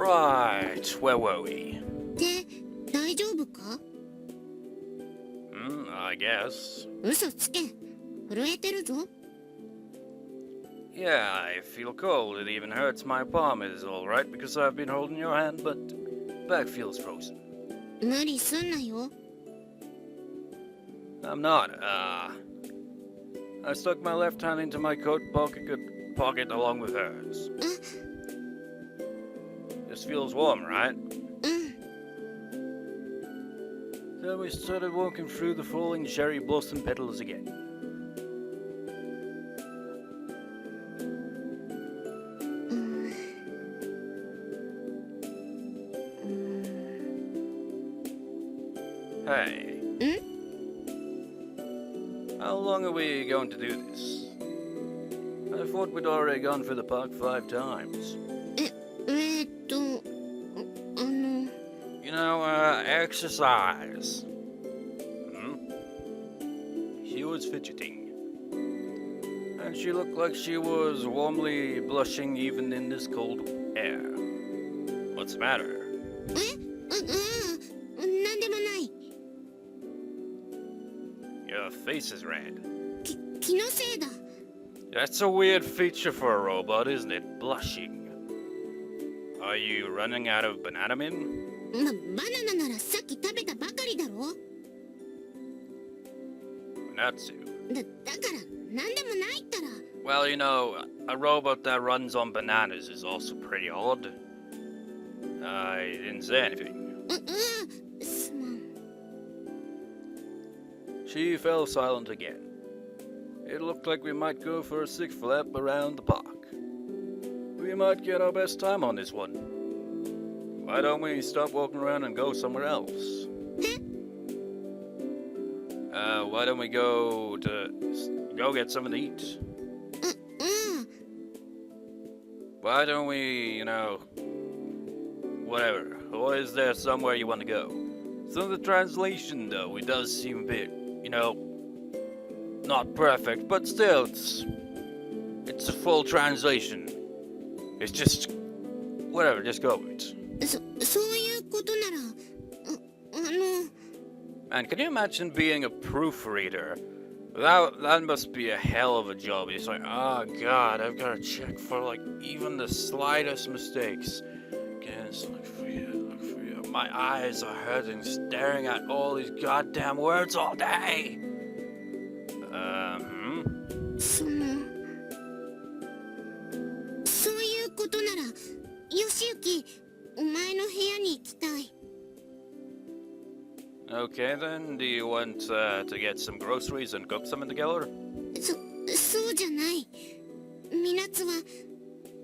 Right, where were we? で、大丈夫か？ I guess. 嘘つけ。震えてるぞ。Yeah, I feel cold. It even hurts. My palm is alright because I've been holding your hand, but back feels frozen. 無理すんなよ。I'm not. I stuck my left hand into my coat pocket along with hers. This feels warm, right? うん。 Then we started walking through the falling cherry blossom petals again. Hey. How long are we going to do this? I thought we'd already gone through the park 5 times. You know, exercise. She was fidgeting. And she looked like she was warmly blushing even in this cold air. What's the matter? なんでもない。 Your face is red. 気のせいだ。 That's a weird feature for a robot, isn't it? Blushing. Are you running out of banana min? バナナならさっき食べたばかりだろ。 Natsu. だからなんでもないったら。 Well, you know, a robot that runs on bananas is also pretty odd. I didn't say anything. すまん。 She fell silent again. It looked like we might go for a 6th lap around the park. We might get our best time on this one. Why don't we stop walking around and go somewhere else? Why don't we go get something to eat? Why don't we, you know, whatever. Or is there somewhere you want to go? So the translation, though, it does seem a bit, you know, not perfect, but still, it's a full translation. It's just, whatever, just go with it. そういうことなら、Man, can you imagine being a proofreader? That must be a hell of a job. It's like, oh god, I've got to check for like even the slightest mistakes. Again, it's look for you. My eyes are hurting staring at all these goddamn words all day. そういうことなら、よしゆき、お前の部屋に行きたい。 Okay then, do you want to get some groceries and cook something together? そうじゃない。みなつは、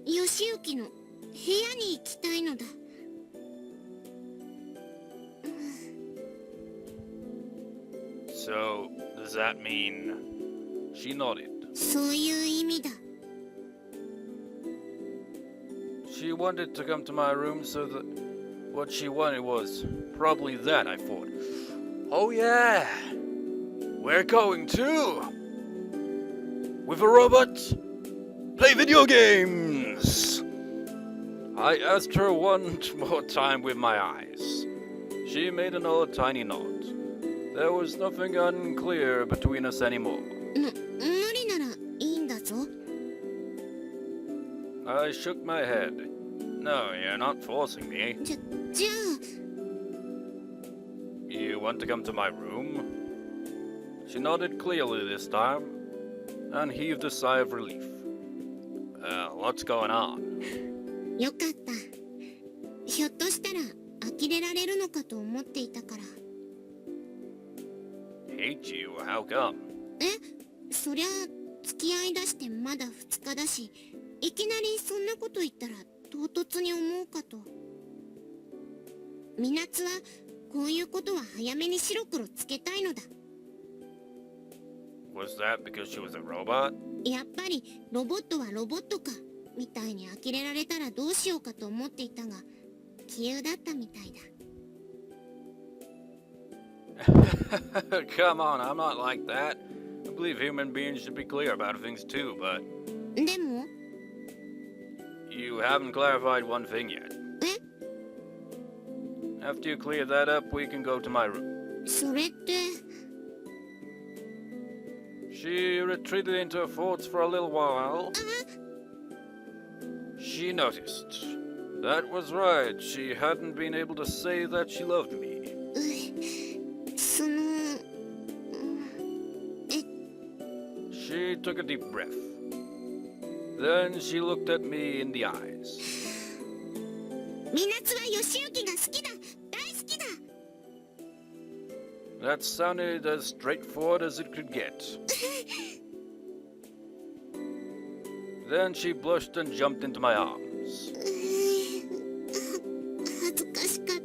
よしゆきの部屋に行きたいのだ。So, does that mean... She nodded. そういう意味だ。 She wanted to come to my room so that what she wanted was probably that, I thought. Oh yeah! We're going to... With a robot? Play video games! I asked her one more time with my eyes. She made another tiny nod. There was nothing unclear between us anymore. 無理ならいいんだぞ。 I shook my head. No, you're not forcing me. じゃあ。 You want to come to my room? She nodded clearly this time, and heaved a sigh of relief. What's going on? よかった。ひょっとしたら呆れられるのかと思っていたから。 Hate you? How come? そりゃ付き合いだしてまだ2日だし、いきなりそんなこと言ったら唐突に思うかと。みなつはこういうことは早めに白黒つけたいのだ。 Was that because she was a robot? やっぱりロボットはロボットかみたいに呆れられたらどうしようかと思っていたが、杞憂だったみたいだ。 Come on, I'm not like that. I believe human beings should be clear about things too, but... でも You haven't clarified one thing yet. After you clear that up, we can go to my room. それって She retreated into her thoughts for a little while. She noticed. That was right. She hadn't been able to say that she loved me. そのえ She took a deep breath. Then she looked at me in the eyes. みなつは義行が好きだ大好きだ That sounded as straightforward as it could get. Then she blushed and jumped into my arms. 恥ずかしかっ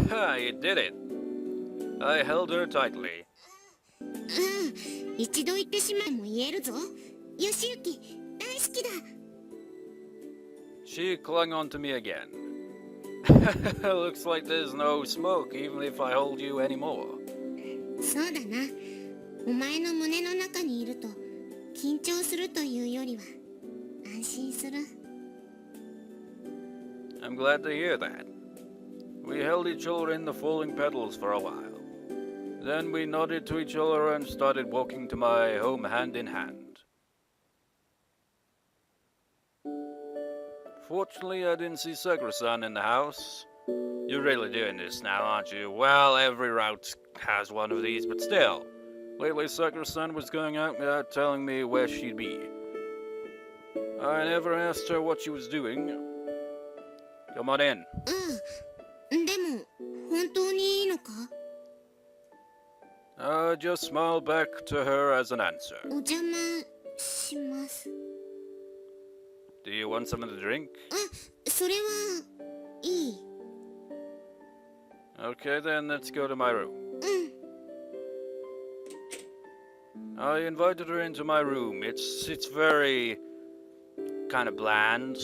た You did it. I held her tightly. 一度言ってしまえも言えるぞ義行大好きだ She clung onto me again. Looks like there's no smoke even if I hold you anymore. そうだなお前の胸の中にいると緊張するというよりは安心する I'm glad to hear that. We held each other in the falling petals for a while. Then we nodded to each other and started walking to my home hand in hand. Fortunately, I didn't see Sakura-san in the house. You're really doing this now, aren't you? Well, every route has one of these, but still. Lately, Sakura-san was going out without telling me where she'd be. I never asked her what she was doing. Come on in. うんでも本当にいいのか I just smiled back to her as an answer. お邪魔します Do you want something to drink? それはいい Okay, then let's go to my room. うん I invited her into my room. It's very kind of bland.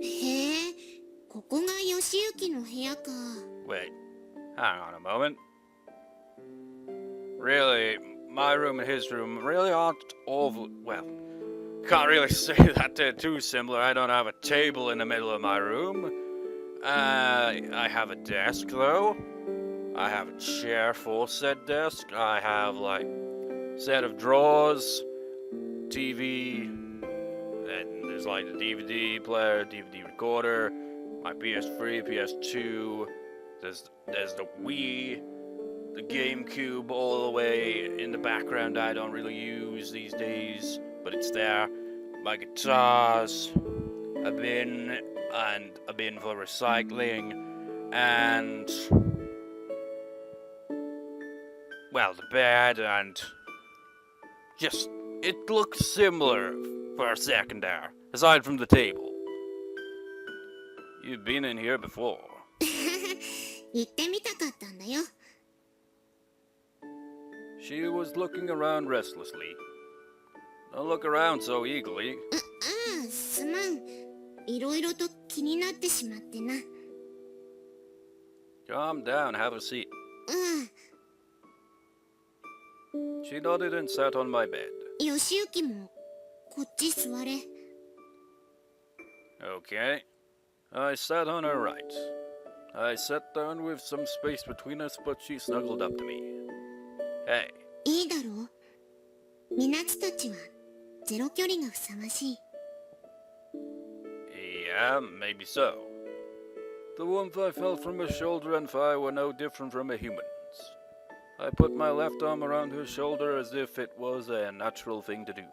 へえここが義行の部屋か Wait, hang on a moment. Really, my room and his room really aren't all well. Can't really say that they're too similar. I don't have a table in the middle of my room. I have a desk though. I have a chair for said desk. I have like set of drawers, TV, and there's like a DVD player, DVD recorder, my PS3, PS2. There's the Wii, the GameCube all the way in the background. I don't really use these days, but it's there. My guitars, a bin, and a bin for recycling, and well, the bed, and just it looks similar for a second there, aside from the table. You've been in here before. 行ってみたかったんだよ She was looking around restlessly. Don't look around so eagerly. すまんいろいろと気になってしまってな Calm down, have a seat. うん She nodded and sat on my bed. 義行もこっち座れ Okay. I sat on her right. I sat down with some space between us, but she snuggled up to me. Hey. いいだろうみなつたちはゼロ距離がふさわしい Yeah, maybe so. The warmth I felt from her shoulder and thigh were no different from a human's. I put my left arm around her shoulder as if it was a natural thing to do.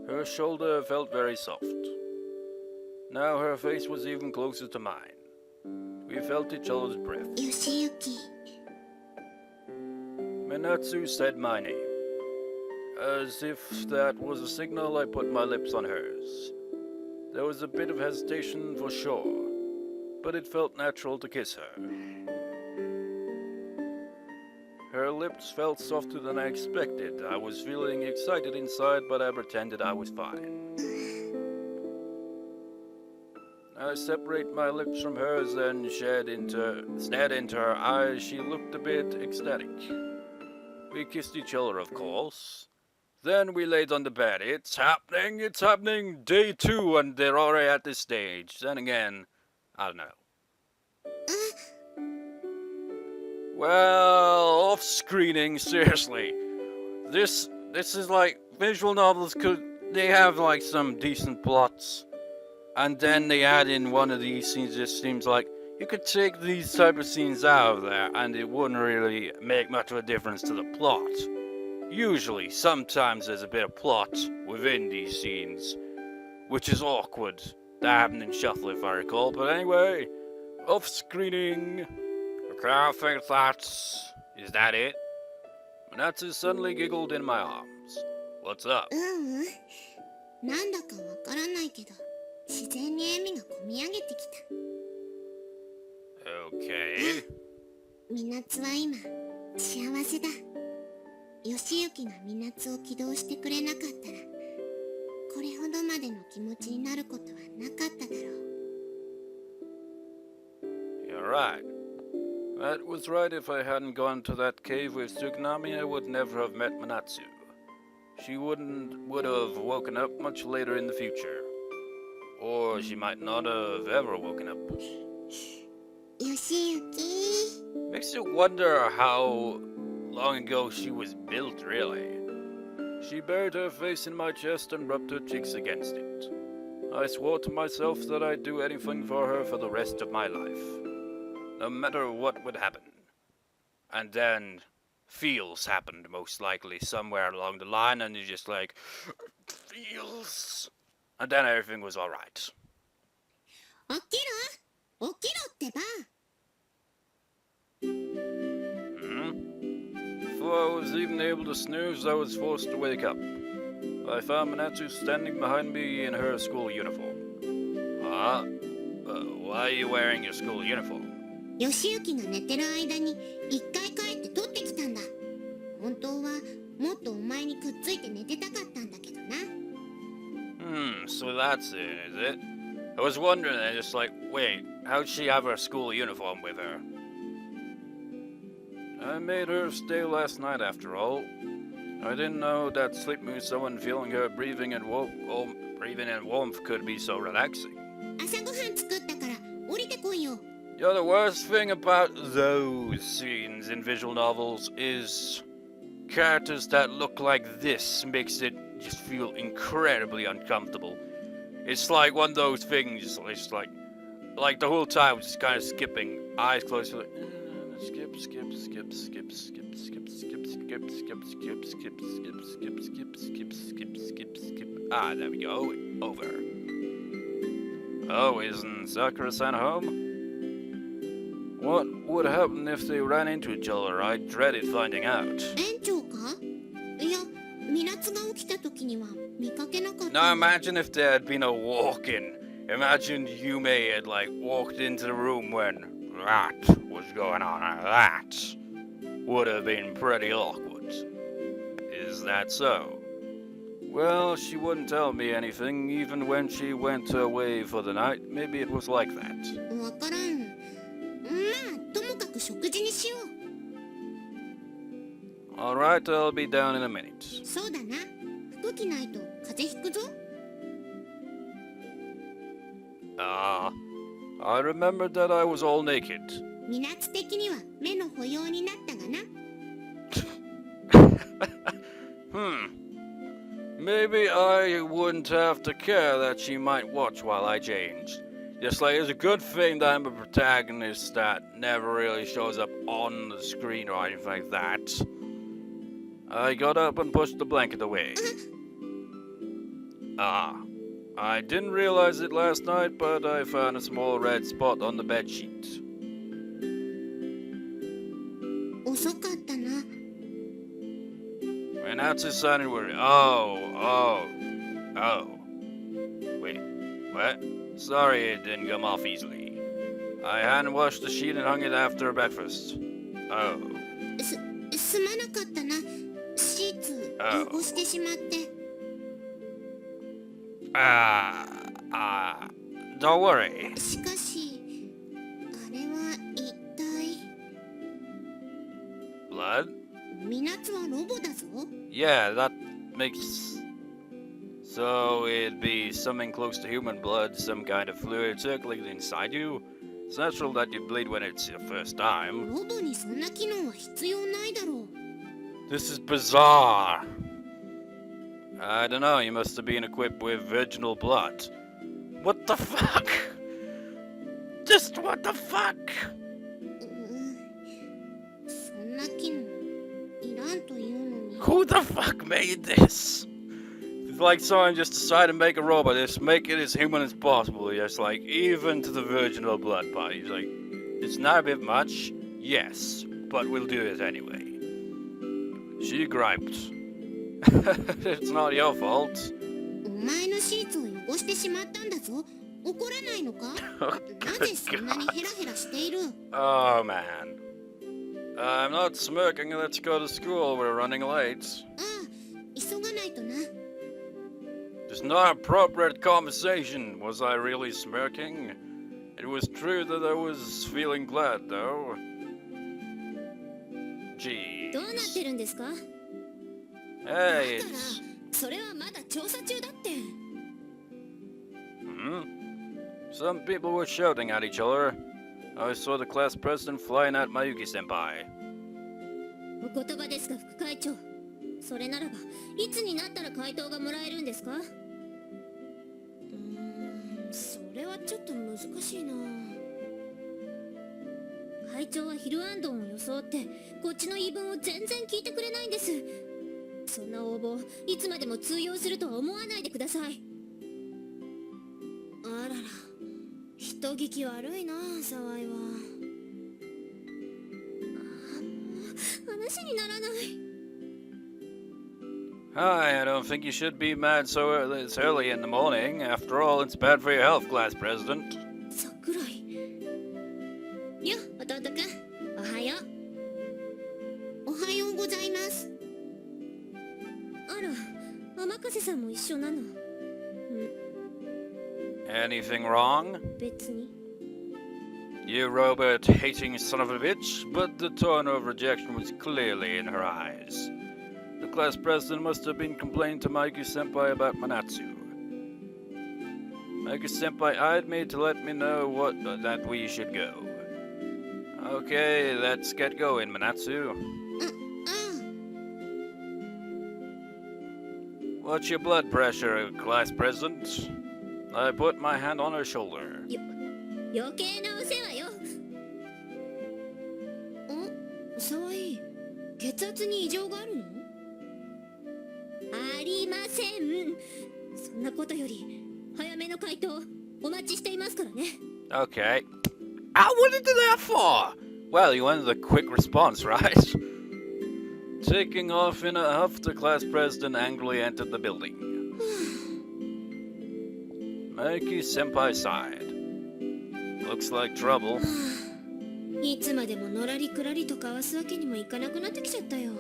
Her shoulder felt very soft. Now her face was even closer to mine. We felt each other's breath. 義行 Minatsu said my name. As if that was a signal, I put my lips on hers. There was a bit of hesitation for sure, but it felt natural to kiss her. Her lips felt softer than I expected. I was feeling excited inside, but I pretended I was fine. I separated my lips from hers and stared into her eyes. She looked a bit ecstatic. We kissed each other, of course. Then we laid on the bed. It's happening. Day 2, and they're already at this stage. Then again, I don't know. Well, off screening, seriously. This is like visual novels they have like some decent plots, and then they add in one of these scenes. It just seems like you could take these type of scenes out of there and it wouldn't really make much of a difference to the plot. Usually, sometimes there's a bit of plot within these scenes, which is awkward. That happened in Shuffle if I recall, but anyway, off screening. Okay, I think is that it? Natsu suddenly giggled in my arms. What's up? なんだかわからないけど、自然に笑みがこみ上げてきた。Okay. みなつは今、幸せだ。義行がみなつを起動してくれなかったら、これほどまでの気持ちになることはなかっただろう。 You're right. That was right. If I hadn't gone to that cave with Tsukunami, I would never have met Manatsu. She would have woken up much later in the future. Or she might not have ever woken up. 義行。 Makes you wonder how long ago she was built, really. She buried her face in my chest and rubbed her cheeks against it. I swore to myself that I'd do anything for her for the rest of my life. No matter what would happen. And then feels happened, most likely, somewhere along the line, and you're just like, feels. And then everything was alright. 起きろ起きろってば。 Before I was even able to snooze, I was forced to wake up. I found Manatsu standing behind me in her school uniform. Huh? Why are you wearing your school uniform? 義行が寝てる間に一回帰って取ってきたんだ。本当はもっとお前にくっついて寝てたかったんだけどな。So that's it, is it? I was wondering, I just like, wait, how'd she have her school uniform with her? I made her stay last night after all. I didn't know that sleep muso and feeling her breathing and warmth could be so relaxing. 朝ごはん作ったから降りてこいよ。 You know, the worst thing about those scenes in visual novels is characters that look like this makes it just feel incredibly uncomfortable. It's like one of those things, it's like the whole time just kind of skipping, eyes closed, like, skip. Ah, there we go, over. Oh, isn't Sakura-san home? What would happen if they ran into each other? I dreaded finding out. 園長か？いや、みなつが起きた時には見かけなかった。 Now imagine if there had been a walk-in. Imagine Yume had like walked into the room when that was going on. That would have been pretty awkward. Is that so? Well, she wouldn't tell me anything even when she went away for the night. Maybe it was like that. わからん。まあ、ともかく食事にしよう。 Alright, I'll be down in a minute. そうだな。服着ないと風邪ひくぞ。 I remembered that I was all naked. みなつ的には目の保養になったがな。Maybe I wouldn't have to care that she might watch while I changed. Just like it's a good thing that I'm a protagonist that never really shows up on the screen or anything like that. I got up and pushed the blanket away. I didn't realize it last night, but I found a small red spot on the bedsheet. 遅かったな。 And that's his son and worry. Oh. Wait, what? Sorry it didn't come off easily. I hadn't washed the sheet and hung it after breakfast. Oh. すまなかったな。シーツ汚してしまって。 Don't worry. しかし、あれは一体。 Blood? みなつはロボだぞ。 Yeah, makes... So it'd be something close to human blood, some kind of fluid circulating inside you. It's natural that you bleed when it's your first time. ロボにそんな機能は必要ないだろう。 This is bizarre. I don't know, you must have been equipped with virginal blood. What the fuck? Just what the fuck? そんな機能いらんというのに。 Who the fuck made this? It's like someone just decided to make a robot, just make it as human as possible, just like, even to the virginal blood part. He's like, it's not a bit much, yes, but we'll do it anyway. She griped. It's not your fault. お前のシーツを汚してしまったんだぞ。怒らないのか？なぜそんなにヘラヘラしている？ Oh man. I'm not smirking, let's go to school, we're running late. ああ、急がないとな。 It's not appropriate conversation. Was I really smirking? It was true that I was feeling glad, though. どうなって Jeez. るんですか？ Hey, だから it's... それはまだ調査中だって。 Some people were shouting at each other. I saw the class president flying at Mayuki-senpai. お言葉ですが副会長、それならばいつになったら回答がもらえるんですか？それはちょっと難しいな。会長はヒルアンドンを装ってこっちの言い分を全然聞いてくれないんです。そんな応募いつまでも通用するとは思わないでください。あらら、人聞き悪いな沢井は。話にならない。 Hi, I don't think you should be mad this early in the morning. After all, it's bad for your health, class president. 桜井。よ、弟くん、おはよう。おはようございます。あら、天風さんも一緒なの。Anything wrong? 別に。 You robot-hating son of a bitch, but the tone of rejection was clearly in her eyes. The class president must have been complaining to Mayuki-senpai about Manatsu. Mayuki-senpai eyed me to let me know that we should go. Okay, let's get going, Manatsu. What's your blood pressure, class president? I put my hand on her shoulder. 余計なお世話よ。沢井、血圧に異常があるの？ありません。そんなことより早めの回答お待ちしていますからね。 Okay. What did you do that for? Well, you wanted a quick response, right? Taking off in a huff, the class president angrily entered the building. Mayuki-senpai sighed. Looks like trouble. いつまでものらりくらりと交わすわけにもいかなくなってきちゃったよ。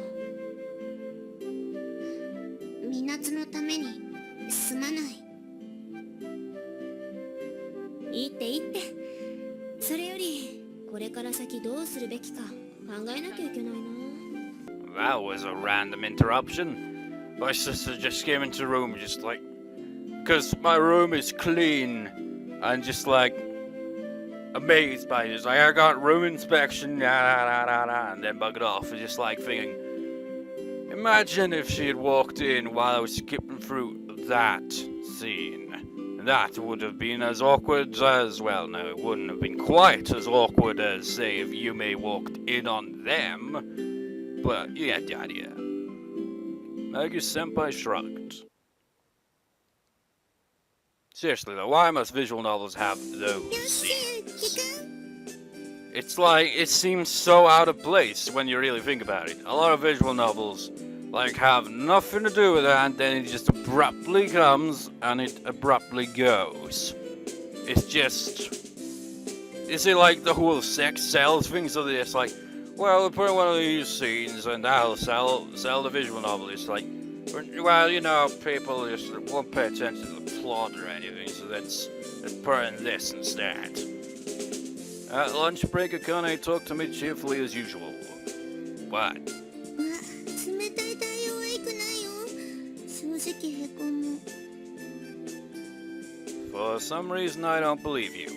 みなつのためにすまない。いいっていいって。それよりこれから先どうするべきか考えなきゃいけないな。 That was a random interruption. My sister just came into the room just like... Because my room is clean. And just like... amazed by it. Just like, I got room inspection, and then bugged off. And just like thinking... Imagine if she had walked in while I was skipping through that scene. That would have been as awkward as... Well, no, it wouldn't have been quite as awkward as, say, if Yume walked in on them. But you get the idea. Mayuki-senpai shrugged. Seriously though, why must visual novels have those scenes? It's like, it seems so out of place when you really think about it. A lot of visual novels, like, have nothing to do with that, and then it just abruptly comes, and it abruptly goes. It's just... Is it like the whole sex sells thing, so they're just like, well, we'll put in one of these scenes, and that'll sell the visual novel. It's like, well, you know, people just won't pay attention to the plot or anything, so let's put in this instead. At lunch break, Akane talked to me cheerfully as usual. What? 冷たい太陽はいくないよ。けへこむ。 For some reason, I don't believe you.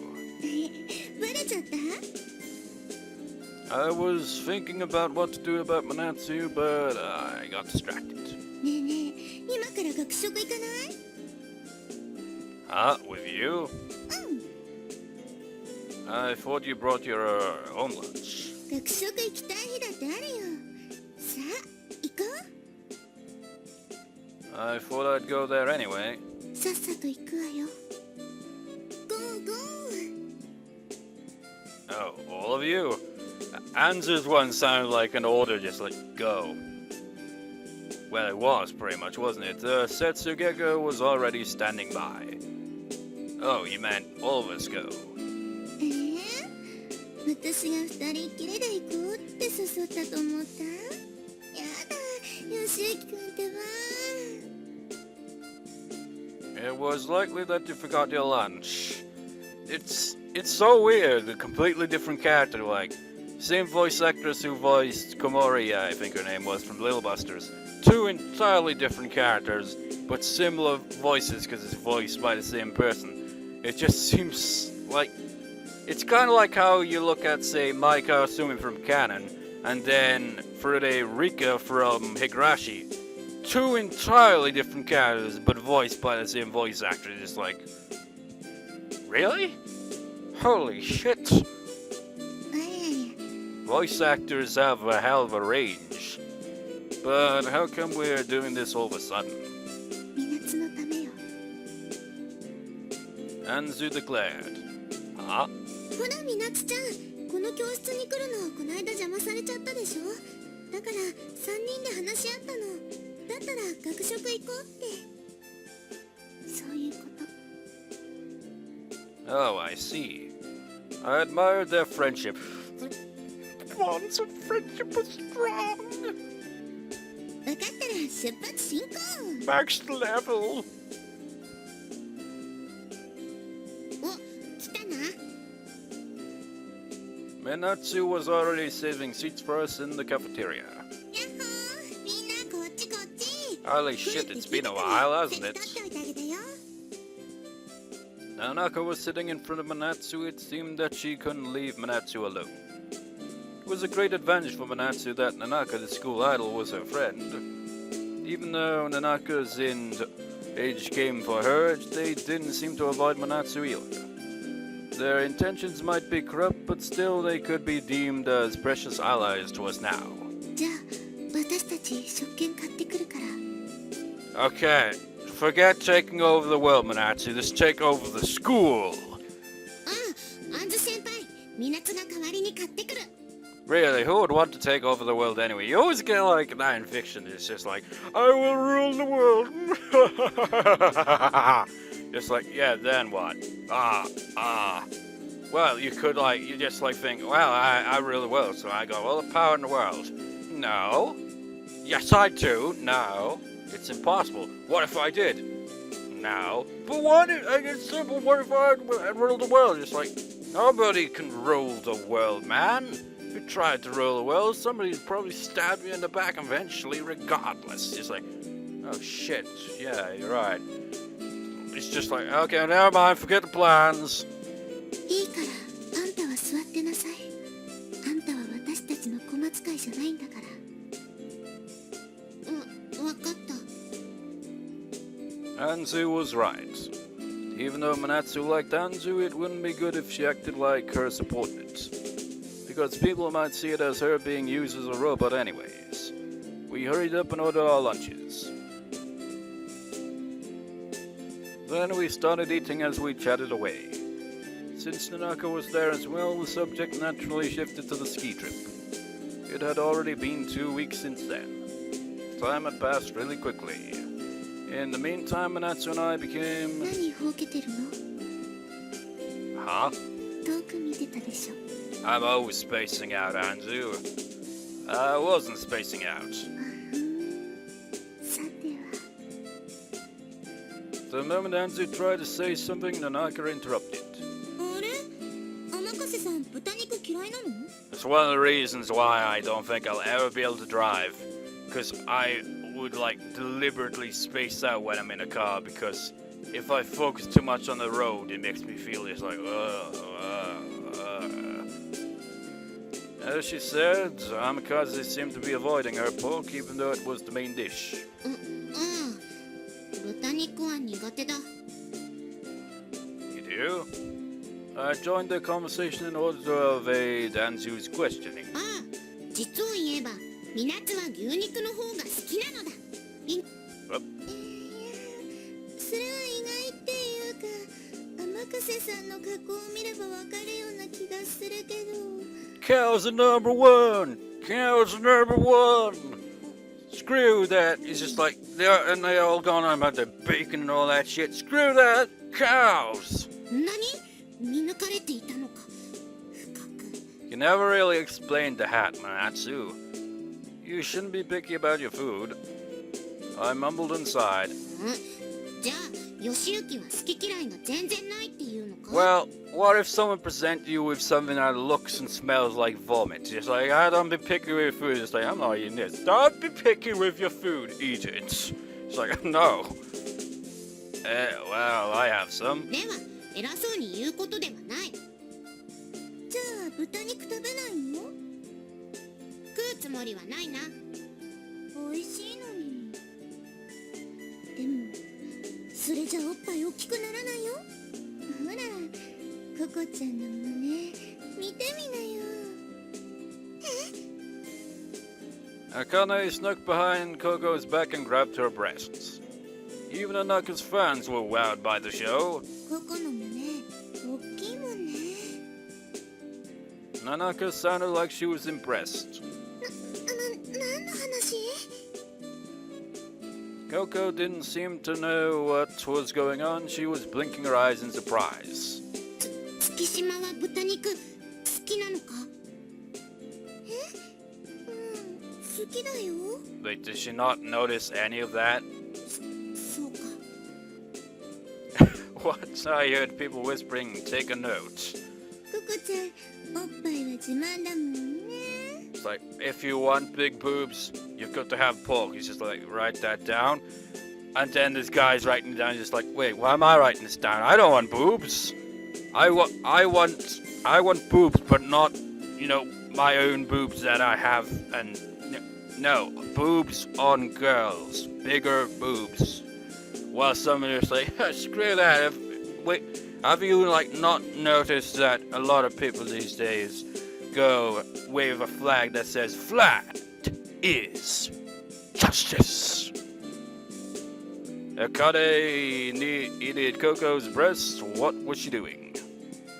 バレちゃった？ I was thinking about what to do about Manatsu, but I got distracted. ねえねえ、今から学食行かない？ Ah, with you? うん。 I thought you brought your own lunch. 学食行きたい日だってあるよ。さあ、行こ I thought I'd go there anyway. う。さっさと行くわよ。ゴーゴー。 Oh, all of you? Anzu's one sounded like an order, just like, go. Well, it was pretty much, wasn't it? Setsugeko was already standing by. Oh, you meant all of us go. 私が二人きりで行こうって誘ったと思った？やだ、よしゆきくんってば。 It was likely that you forgot your lunch. It's so weird, a completely different character, like, same voice actress who voiced Komori, I think her name was, from Little Busters. Two entirely different characters, but similar voices because it's voiced by the same person. It just seems like... It's kind of like how you look at, say, Maika Asumi from Canon, and then Furude Rika from Higurashi. Two entirely different characters, but voiced by the same voice actor. Just like... Really? Holy shit. Voice actors have a hell of a range. But how come we're doing this all of a sudden? みなつのためよ。 Anzu declared. Huh? ほらみなつちゃん、この教室に来るのこの間邪魔されちゃったでしょ。だから3人で話し合ったの。だったら学食行こうって。そういうこと。 Oh, I see. I admired their friendship. The bonds of friendship were strong. 分かったら出発進行。 Max level. お、来たな。 Minatsu was already saving seats for us in the cafeteria. やっほー、みんなこっちこっち。 Holy shit, it's been a while, hasn't it? 席取っておいてあげてよ。 Nanaka was sitting in front of Manatsu. It seemed that she couldn't leave Manatsu alone. It was a great advantage for Manatsu that Nanaka, the school idol, was her friend. Even though Nanaka's age came for her, they didn't seem to avoid Manatsu either. Their intentions might be corrupt, but still they could be deemed as precious allies to us now. じゃあ、私たち食券買ってくるから。 Okay, forget taking over the world, Manatsu. Just take over the school. あんず先輩、みなつが代わりに買ってくる。 Really, who would want to take over the world anyway? You always get like that in fiction. It's just like, I will rule the world. Just like, yeah, then what? Well, you could like, you just like think, well, I rule the world, so I got all the power in the world. No. Yes, I do. No. It's impossible. What if I did? No. But what if, it's simple, what if I ruled the world? Just like, nobody can rule the world, man. If you tried to rule the world, somebody would probably stab you in the back eventually, regardless. It's like, oh shit, yeah, you're right. It's just like, okay, never mind, forget the plans. いいから、あんたは座ってなさい。あんたは私たちの小扱いじゃないんだから。わかった。 Anzu was right. Even though Manatsu liked Anzu, it wouldn't be good if she acted like her subordinate. Because people might see it as her being used as a robot anyways. We hurried up and ordered our lunches. Then we started eating as we chatted away. Since Nanaka was there as well, the subject naturally shifted to the ski trip. It had already been 2 weeks since then. Time had passed really quickly. In the meantime, Manatsu and I became... 何ほうけてるの？ Huh? 遠く見てたでしょ。 I'm always spacing out, Anzu. I wasn't spacing out. さては。 The moment Anzu tried to say something, Nanaka interrupted. あれ？天笠さん、豚肉嫌いなの？ It's one of the reasons why I don't think I'll ever be able to drive. Because I would like deliberately space out when I'm in a car because if I focus too much on the road, it makes me feel just like, As she said, Amikaze seemed to be avoiding her pork even though it was the main dish. ああ、豚肉は苦手だ。 You do? I joined the conversation in order to evade Anzu's questioning. ああ、実を言えば、みなつは牛肉の方が好きなのだ。それは意外っていうか、天笠さんの加工を見ればわかるような気がするけど。 Cows are number one! Cows are number one! Screw that! It's just like, they all gone on about the bacon and all that shit. Screw that! Cows! 何？見抜かれていたのか。深く。 You never really explained the hat, Manatsu. You shouldn't be picky about your food. I mumbled inside. じゃあ、義行は好き嫌いが全然ないっていうのか？ Well, what if someone presents you with something that looks and smells like vomit? Just like, I don't be picky with your food. It's like, I'm not eating this. Don't be picky with your food. Eat it. It's like, no. Well, I have some. では、偉そうに言うことではない。じゃあ、豚肉食べないの？食うつもりはないな。美味しいのに。でも、それじゃおっぱい大きくならないよ。ほら、ココちゃんの胸、見てみなよ。Akane snuck behind Coco's back and grabbed her breasts. Even Anaka's fans were wowed by the show. ココの胸、大きいもんね。Nanaka sounded like she was impressed. 何の話？ Coco didn't seem to know what was going on. She was blinking her eyes in surprise. 月島は豚肉好きなのか？好きだよ。 But did she not notice any of that? そうか。 What? I heard people whispering, take a note. ココちゃん、おっぱいは自慢だもんね。 It's like, if you want big boobs, you've got to have pork. He's just like, write that down. And then this guy's writing it down. He's just like, wait, why am I writing this down? I don't want boobs. I want boobs, but not, my own boobs that I have. And no, boobs on girls, bigger boobs. While somebody is like, screw that. Have you not noticed that a lot of people these days go wave a flag that says flat is justice? Akane needed Coco's breast. What was she doing?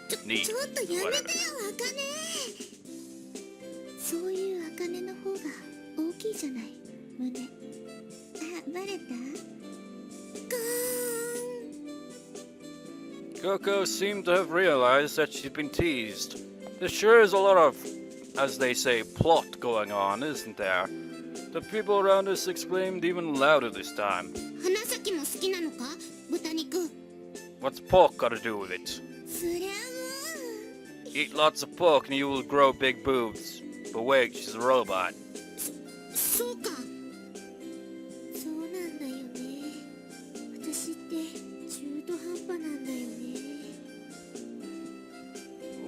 ちょっとやめてよ、アカネ。そういうアカネの方が大きいじゃない、胸。あ、バレた？Coco seemed to have realized that she'd been teased. There sure is a lot of, as they say, plot going on, isn't there? The people around us exclaimed even louder this time. 花咲も好きなのか、豚肉。 What's pork got to do with it? そりゃもう。 Eat lots of pork and you will grow big boobs. But wait, she's a robot. そうか。そうなんだよね。私って中途半端なんだよね。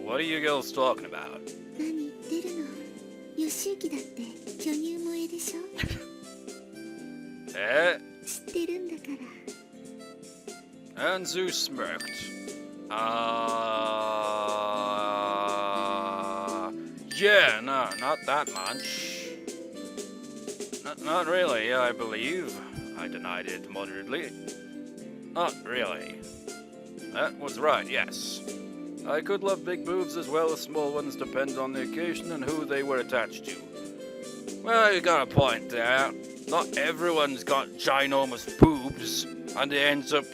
What are you girls talking about? 何言ってるの？義行だって巨乳萌えでしょ？Eh? 知ってるんだから。 Anzu smirked. Yeah, no, not that much. Not really, I believe. I denied it moderately. Not really. That was right, yes. I could love big boobs as well as small ones, depending on the occasion and who they were attached to. Well, you got a point there. Not everyone's got ginormous boobs, and it ends up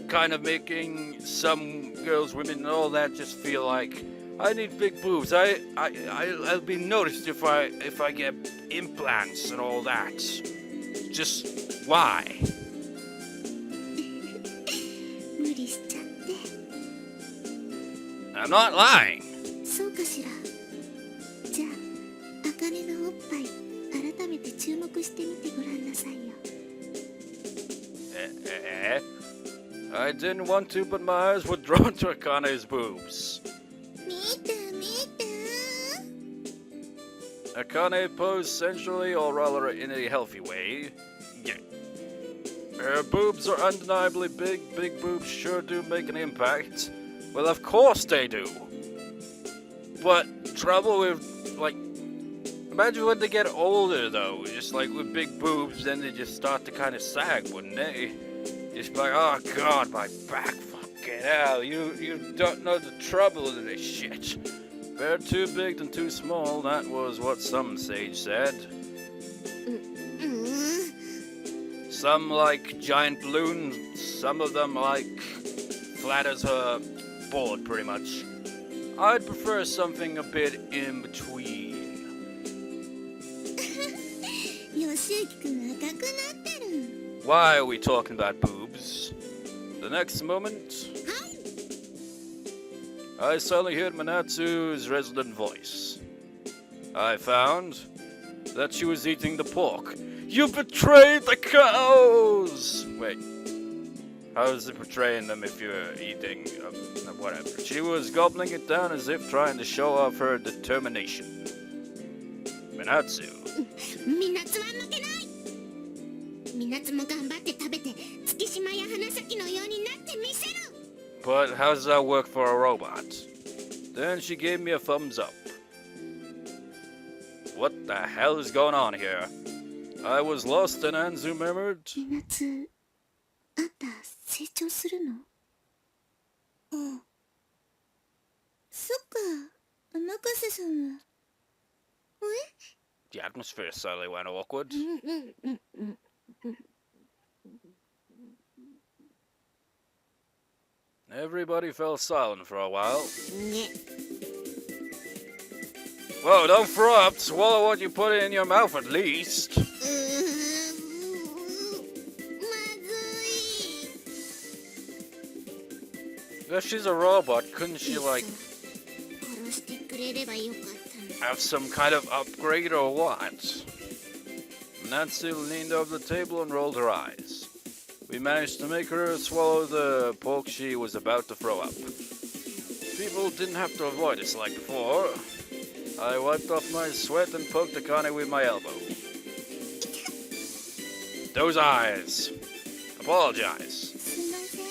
kind of making some girls, women, and all that just feel like I need big boobs. I'll be noticed if I get implants and all that. Just why? 無理しちゃって。 I'm not lying. そうかしら。じゃあ、アカネのおっぱい改めて注目してみてごらんなさいよ。I didn't want to, but my eyes were drawn to Akane's boobs. 見た見た Akane posed sensually, or rather in a healthy way. Yeah. Her boobs are undeniably big. Big boobs sure do make an impact. Well, of course they do. But trouble with, like, imagine when they get older, though. Just like with big boobs, then they just start to kind of sag, wouldn't they? Just like, oh god, my back, fucking hell. You don't know the trouble of this shit. Better too big than too small, that was what some sage said. Some like giant balloons, some of them like flat as a board, pretty much. I'd prefer something a bit in between. 義行くん赤くなってる Why are we talking about boobs? The next moment, I suddenly heard Manatsu's resonant voice. I found that she was eating the pork. You betrayed the cows! Wait, how is it betraying them if you're eating, whatever. She was gobbling it down as if trying to show off her determination. Manatsu. みなつは負けないみなつも頑張って食べて月島や花咲のようになってみせる But how does that work for a robot? Then she gave me a thumbs up. What the hell is going on here? I was lost and Anzu murmured. みなつあんた成長するのうんそっか甘瀬さんは The atmosphere suddenly went awkward. Everybody fell silent for a while. Whoa, don't throw up. Swallow what you put in your mouth at least. まずい If she's a robot, couldn't she, like, 殺してくれればよかったの have some kind of upgrade or what? Natsu leaned over the table and rolled her eyes. We managed to make her swallow the pork she was about to throw up. People didn't have to avoid us like before. I wiped off my sweat and poked Akane with my elbow. Those eyes. Apologize. すいません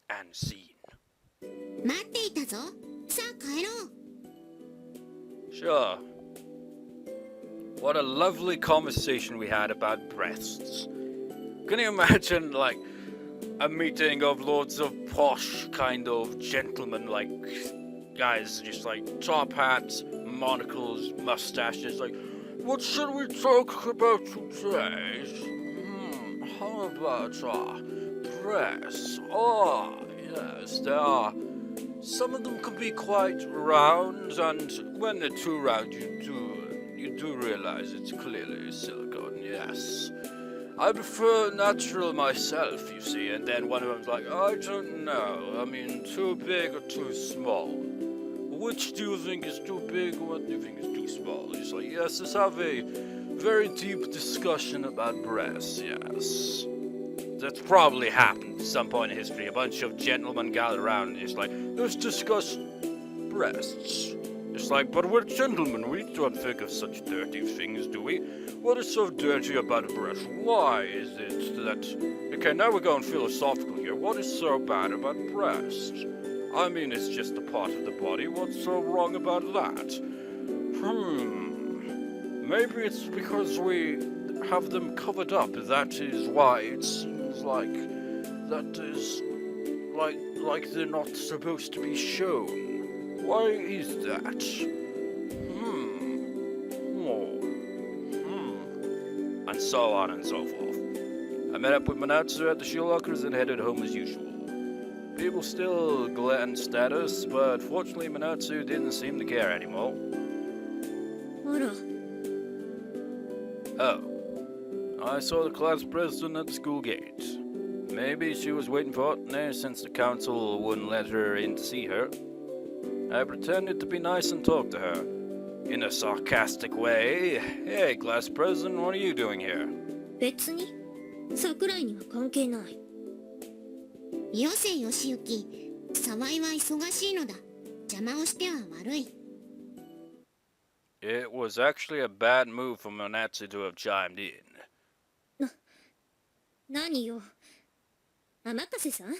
And scene. 待っていたぞさあ帰ろう Sure. What a lovely conversation we had about breasts. Can you imagine, like, a meeting of loads of posh kind of gentlemen, like, guys, just like top hats, monocles, mustaches, like, what should we talk about today? How about, breasts? Oh, yes, there are. Some of them can be quite round, and when they're too round, you do realize it's clearly silicone, yes. I prefer natural myself, you see, and then one of them's like, I don't know, I mean, too big or too small? Which do you think is too big, or what do you think is too small? He's like, yes, let's have a very deep discussion about breasts, yes. That's probably happened at some point in history. A bunch of gentlemen gathered around and just like, let's discuss breasts. It's like, but we're gentlemen, we don't think of such dirty things, do we? What is so dirty about a breast? Why is it that... Okay, now we're going philosophical here. What is so bad about breasts? I mean, it's just a part of the body. What's so wrong about that? Maybe it's because we have them covered up. That is why it seems like... That is... Like they're not supposed to be shown. Why is that? And so on and so forth. I met up with Manatsu at the shoe lockers and headed home as usual. People still glanced at us, but fortunately Manatsu didn't seem to care anymore. あら Oh. I saw the class president at the school gate. Maybe she was waiting for Otne since the council wouldn't let her in to see her. I pretended to be nice and talk to her. In a sarcastic way. Hey, class president, what are you doing here? 別に桜井には関係ない。よせ義行、沢井は忙しいのだ。邪魔をしては悪い。It was actually a bad move for Monatsu to have chimed in. 何よ。天笠さん、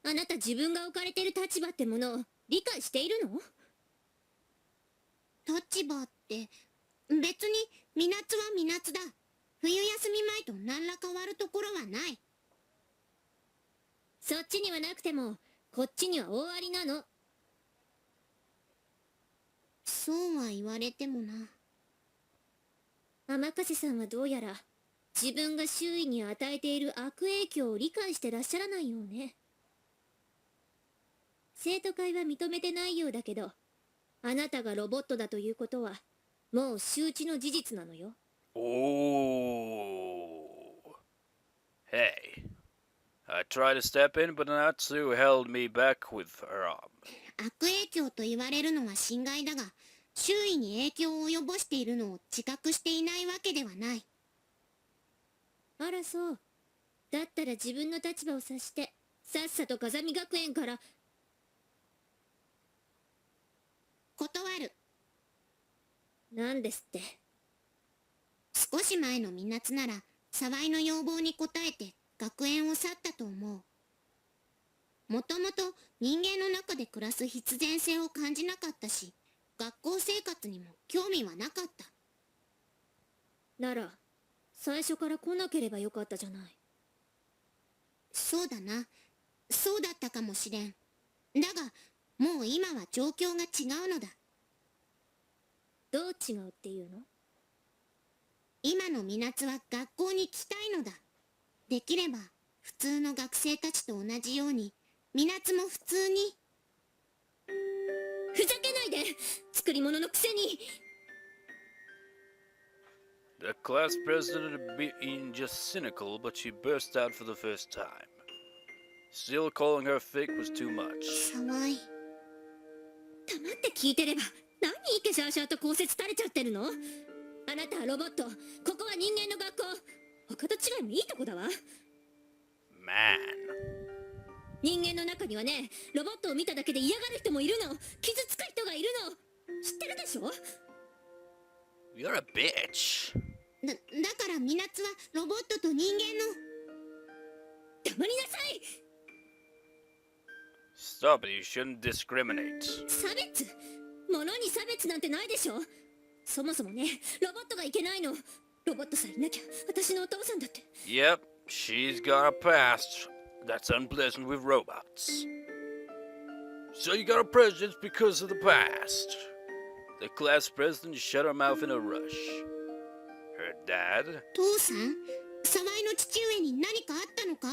あなた自分が置かれてる立場ってものを理解しているの？立場って、別にみなつはみなつだ。冬休み前と何ら変わるところはない。そっちにはなくても、こっちには大ありなの。そうは言われてもな。天笠さんはどうやら、自分が周囲に与えている悪影響を理解してらっしゃらないようね。生徒会は認めてないようだけど、あなたがロボットだということは、もう周知の事実なのよ。Oh. Hey. I tried to step in, but Natsu held me back with her arm. 悪影響と言われるのは心外だが、周囲に影響を及ぼしているのを自覚していないわけではない。あらそう。だったら自分の立場を察して、さっさと風見学園から。断る。なんですって。少し前のみなつなら、沢井の要望に応えて学園を去ったと思う。もともと人間の中で暮らす必然性を感じなかったし、学校生活にも興味はなかった。なら、最初から来なければよかったじゃない。そうだな。そうだったかもしれん。だが、もう今は状況が違うのだ。どう違うっていうの？今のみなつは学校に来たいのだ。できれば、普通の学生たちと同じように、みなつも普通に。ふざけないで！作り物のくせに！ The class president had been just cynical, but she burst out for the first time. Still calling her fake was too much. 沢井。黙って聞いてれば、何イケシャーシャーと考説垂れちゃってるの？あなたはロボット、ここは人間の学校。他と違いもいいとこだわ。Man. 人間の中にはね、ロボットを見ただけで嫌がる人もいるの。傷つく人がいるの。知ってるでしょ？ You're a bitch. だからみなつはロボットと人間の。黙りなさい！ Stop it, you shouldn't discriminate. 差別？物に差別なんてないでしょ。そもそもね、ロボットがいけないの。ロボットさえいなきゃ、私のお父さんだって。Yep, she's got a past that's unpleasant with robots. So you got a prejudice because of the past. The class president shut her mouth in a rush. Her dad? 父さん、沢井の父上に何かあったのか？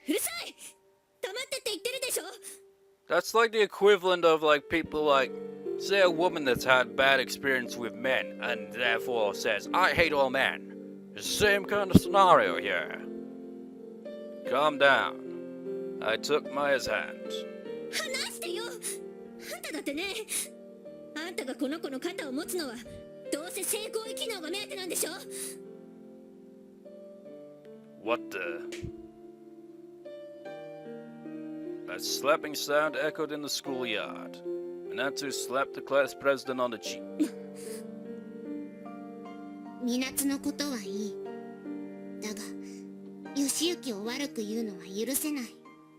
うるさい！黙ってって言ってるでしょ。 That's like the equivalent of like people like, say a woman that's had bad experience with men and therefore says, I hate all men. It's the same kind of scenario here. Calm down. I took Maya's hand. 話してよ！あんただってね、あんたがこの子の肩を持つのは、どうせ性行為機能が目当てなんでしょ。 What the? A slapping sound echoed in the schoolyard. Natsu slapped the class president on the cheek. みなつのことはいい。だが、義行を悪く言うのは許せない。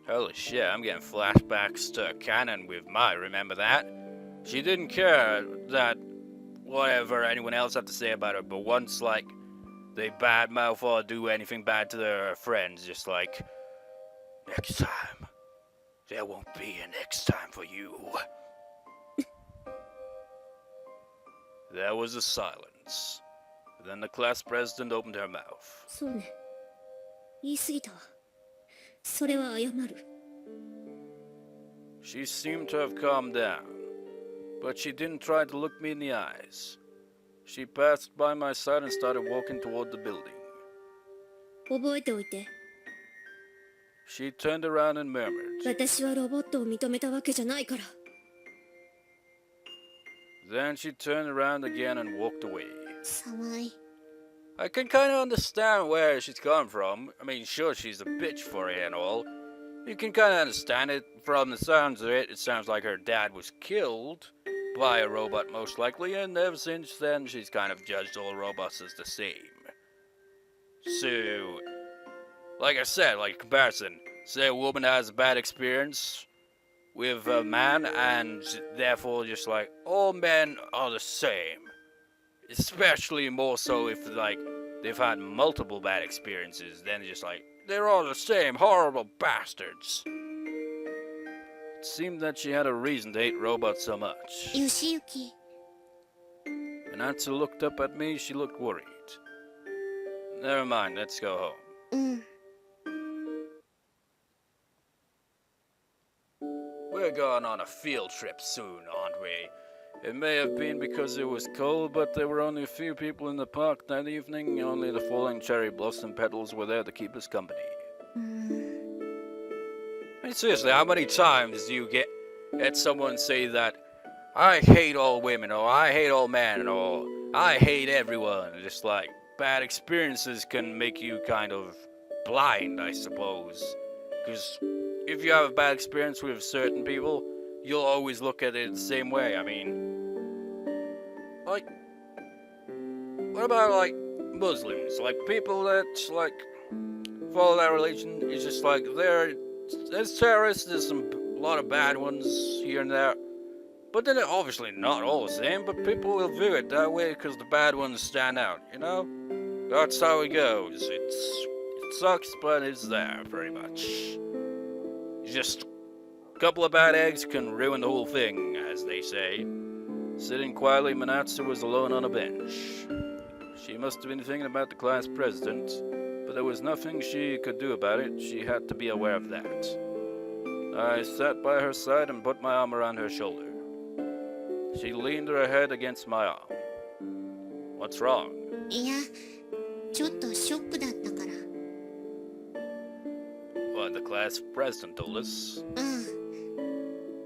Holy shit, I'm getting flashbacks to canon with Mai, remember that? She didn't care that whatever anyone else had to say about her, but once, like, they badmouth or do anything bad to their friends, just like, next time, there won't be a next time for you. There was a silence. Then the class president opened her mouth. そうね。言い過ぎたわ。それは謝る。She seemed to have calmed down, but she didn't try to look me in the eyes. She passed by my side and started walking toward the building. 覚えておいて。She turned around and murmured. 私はロボットを認めたわけじゃないから。Then she turned around again and walked away. 沢井。I can kind of understand where she's come from. I mean, sure, she's a bitch for it and all. You can kind of understand it from the sounds of it. It sounds like her dad was killed by a robot, most likely, and ever since then, she's kind of judged all robots as the same. So, like I said, like comparison, say a woman has a bad experience with a man, and therefore just like all men are the same. Especially more so if like they've had multiple bad experiences, then just like they're all the same horrible bastards. It seemed that she had a reason to hate robots so much. 義行 When Natsu looked up at me, she looked worried. Never mind, let's go home. うん We're going on a field trip soon, aren't we? It may have been because it was cold, but there were only a few people in the park that evening. Only the falling cherry blossom petals were there to keep us company. うーん I mean, seriously, how many times do you get someone say that I hate all women, or I hate all men, or I hate everyone? Just like bad experiences can make you kind of blind, I suppose. Because if you have a bad experience with certain people, you'll always look at it the same way. I mean, like, what about like Muslims? Like people that like follow that religion, it's just like there's terrorists. There's a lot of bad ones here and there, but then they're obviously not all the same. But people will view it that way because the bad ones stand out. You know, that's how it goes. It sucks, but it's there pretty much. Just a couple of bad eggs can ruin the whole thing, as they say. Sitting quietly, Manatsu was alone on a bench. She must have been thinking about the class president, but there was nothing she could do about it. She had to be aware of that. I sat by her side and put my arm around her shoulder. She leaned her head against my arm. What's wrong? いやちょっとショックだったから What the class president told us. うん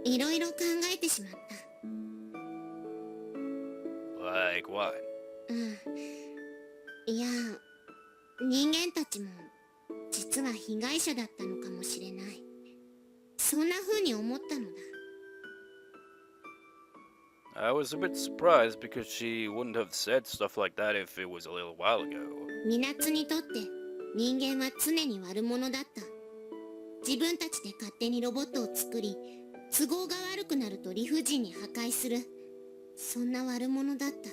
いろいろ考えてしまった Like what? うんいや人間たちも実は被害者だったのかもしれないそんな風に思ったのだ I was a bit surprised because she wouldn't have said stuff like that if it was a little while ago. ミナツにとって人間は常に悪者だった自分たちで勝手にロボットを作り都合が悪くなると理不尽に破壊するそんな悪者だった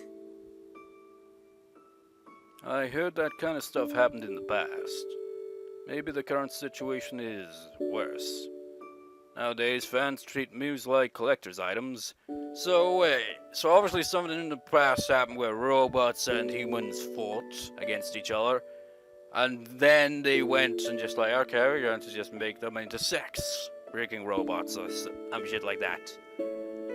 I heard that kind of stuff happened in the past. Maybe the current situation is worse. Nowadays, fans treat Mews like collector's items. So obviously something in the past happened where robots and humans fought against each other. And then they went and just like, okay, we're going to just make them into sex. Breaking robots or some shit like that.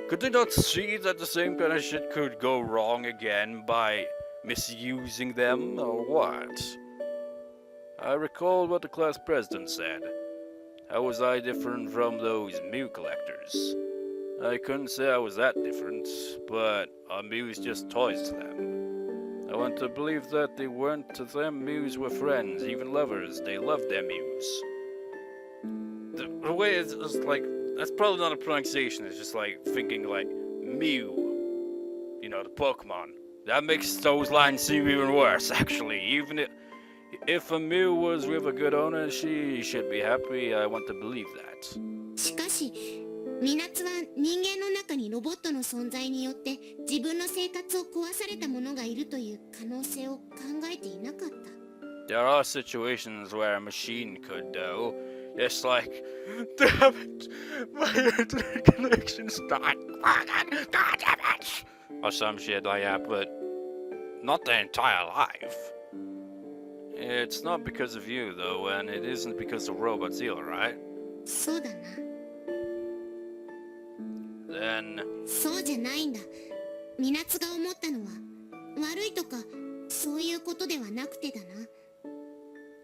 Could they not see that the same kind of shit could go wrong again by misusing them, or what? I recalled what the class president said. How was I different from those Mew collectors? I couldn't say I was that different, but are Mews just toys to them? I want to believe that they weren't to them. Mews were friends, even lovers. They loved their Mews. The way it's like, that's probably not a pronunciation, it's just like thinking like Mew. You know, the Pokemon. That makes those lines seem even worse, actually. Even if a Mew was with a good owner, she should be happy. I want to believe that. しかしミナツは人間の中にロボットの存在によって自分の生活を壊された者がいるという可能性を考えていなかった There are situations where a machine could, though. It's like, damn it, my internet connection's not working, god damn it! Or some shit like that, but not their entire life. It's not because of you, though, and it isn't because of robots either, right? そうだな Then, そうじゃないんだミナツが思ったのは悪いとかそういうことではなくてだな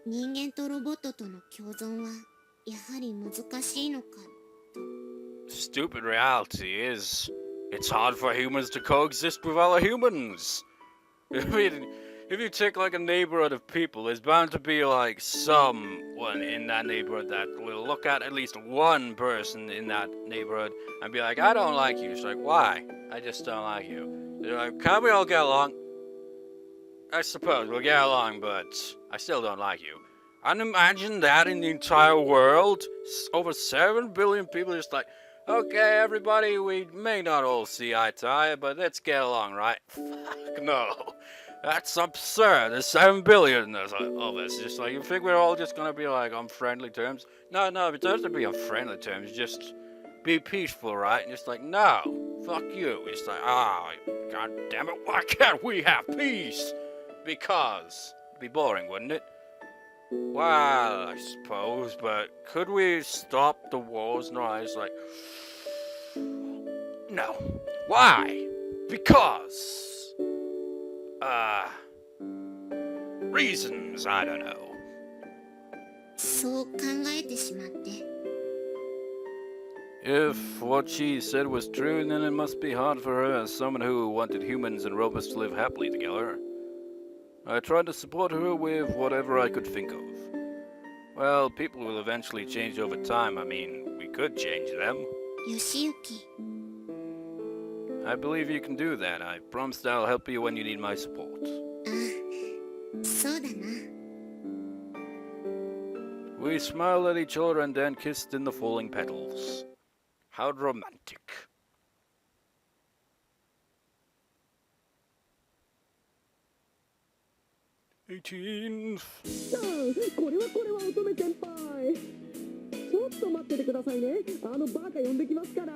人間とロボットとの共存はやはり難しいのか stupid reality is, it's hard for humans to coexist with other humans. I mean, if you take like a neighborhood of people, there's bound to be like someone in that neighborhood that will look at least one person in that neighborhood and be like, I don't like you. It's like, why? I just don't like you. They're like, can't we all get along? I suppose we'll get along, but I still don't like you. And imagine that in the entire world. Over 7 billion people just like, okay, everybody, we may not all see eye to eye, but let's get along, right? Fuck no. That's absurd. There's 7 billion of us. Just like, you think we're all just gonna be like on friendly terms? No, it doesn't be on friendly terms. Just be peaceful, right? And just like, no, fuck you. It's like, god damn it, why can't we have peace? Because it'd be boring, wouldn't it? Well, I suppose, but could we stop the wars? No, it's like, no. Why? Because reasons, I don't know. そう考えてしまって。 If what she said was true, then it must be hard for her as someone who wanted humans and robots to live happily together. I tried to support her with whatever I could think of. Well, people will eventually change over time. I mean, we could change them. 義行、 I believe you can do that. I promise I'll help you when you need my support. あ、そうだな。 We smiled at each other and then kissed in the falling petals. How romantic. $18. これは乙女先輩。ちょっと待っててくださいね。あのバカ呼んできますから。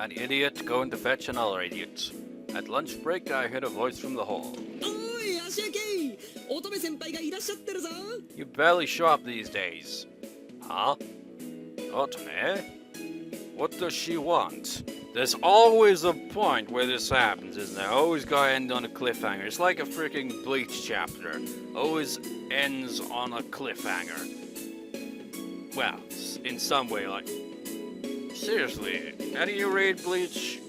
An idiot going to fetch another idiot. At lunch break, I heard a voice from the hall. おい、足明乙女先輩がいらっしゃってるぞ。 You barely show up these days. Huh? Otome? What does she want? There's always a point where this happens, isn't there? Always gotta end on a cliffhanger. It's like a freaking Bleach chapter. Always ends on a cliffhanger. Well, in some way, like... Seriously, how do you read Bleach?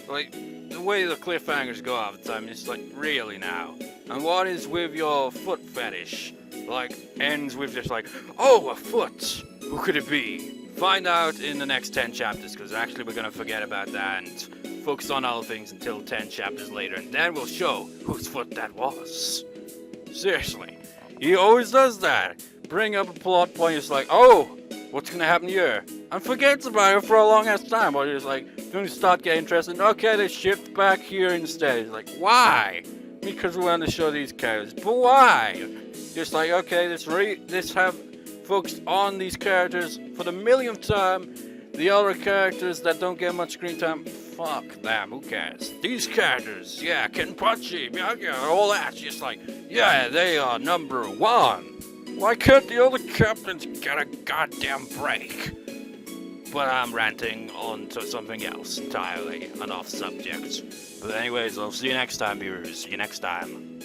Like, the way the cliffhangers go all the time, it's like, really now? And what is with your foot fetish? Like, ends with just like, oh, a foot! Who could it be? Find out in the next 10 chapters, because actually we're gonna forget about that and focus on other things until 10 chapters later, and then we'll show whose foot that was. Seriously, he always does that. Bring up a plot point, it's like, oh, what's gonna happen here? And forgets about it for a long ass time, or just like, when you start getting interested, okay, they shift back here instead. It's like, why? Because we want to show these characters, but why? Just like, okay, let's have focused on these characters for the millionth time. The other characters that don't get much screen time, fuck them, who cares? These characters, yeah, Kenpachi, yeah, all that, just like, yeah, they are number one. Why can't the other captains get a goddamn break? But I'm ranting on to something else entirely, an off subject. But anyways, I'll see you next time, viewers. See you next time.